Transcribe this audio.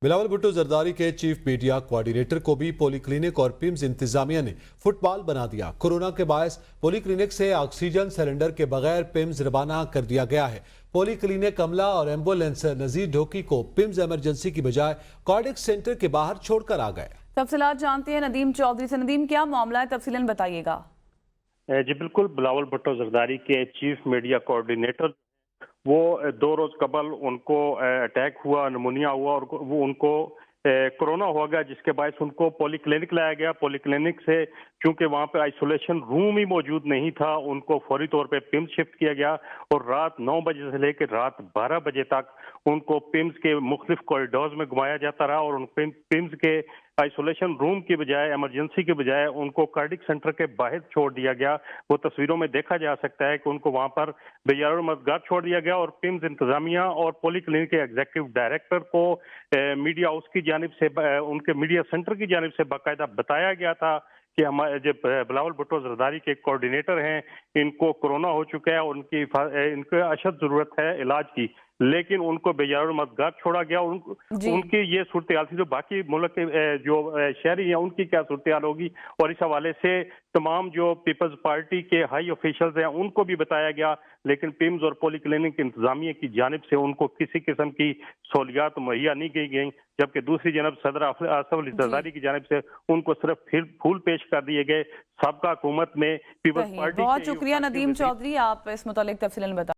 بلاول بھٹو زرداری کے chief media coordinator کو بھی پولی کلینک اور پیمز انتظامیہ نے فٹ بال بنا دیا۔ کورونا کے باعث پولی کلینک سے آکسیجن سلنڈر کے بغیر پیمز روانہ کر دیا گیا ہے۔ پولی کلینک عملہ اور ایمبولینس نذیر ڈھوکی کو پیمز ایمرجنسی کی بجائے کارڈک سینٹر کے باہر چھوڑ کر آ گئے۔ تفصیلات جانتے ہیں ندیم چودھری سے۔ ندیم، کیا معاملہ ہے؟ تفصیلاً بتائیے گا۔ جی بالکل، بلاول بھٹو زرداری کے چیف میڈیا کوارڈینیٹر وہ 2 روز قبل ان کو اٹیک ہوا، نمونیا ہوا اور وہ ان کو کرونا ہو گیا، جس کے باعث ان کو پولی کلینک لایا گیا۔ پولی کلینک سے چونکہ وہاں پہ آئسولیشن روم ہی موجود نہیں تھا، ان کو فوری طور پہ پیمز شفٹ کیا گیا اور رات 9 بجے سے لے کے رات 12 بجے تک ان کو پیمز کے مختلف کوریڈورز میں گھمایا جاتا رہا اور ان پیمز کے آئسولیشن روم کی بجائے، ایمرجنسی کی بجائے ان کو کارڈک سینٹر کے باہر چھوڑ دیا گیا۔ وہ تصویروں میں دیکھا جا سکتا ہے کہ ان کو وہاں پر بے یار مددگار چھوڑ دیا گیا اور پیمز انتظامیہ اور پولی کلینک کے ایگزیکٹو ڈائریکٹر کو میڈیا ہاؤس کی جانب سے، ان کے میڈیا سینٹر کی جانب سے باقاعدہ بتایا گیا تھا کہ ہمارے جو بلاول بھٹو زرداری کے کوارڈینیٹر ہیں ان کو کرونا ہو چکا ہے اور ان کو اشد ضرورت ہے علاج کی، لیکن ان کو بے یار مددگار چھوڑا گیا۔ ان کی یہ صورتحال تھی، جو باقی ملک کے جو شہری ہیں ان کی کیا صورتحال ہوگی، اور اس حوالے سے تمام جو پیپلز پارٹی کے ہائی آفیشلز ہیں ان کو بھی بتایا گیا، لیکن پیمز اور پولی کلینک انتظامیہ کی جانب سے ان کو کسی قسم کی سہولیات مہیا نہیں کی گئیں، جبکہ دوسری جانب صدر آصف علی زرداری کی جانب سے ان کو صرف پھول پیش کر دیے گئے۔ سابقہ حکومت میں پیپلز پارٹی بہت شکریہ ندیم چودھری، آپ اس متعلق تفصیلاً بتا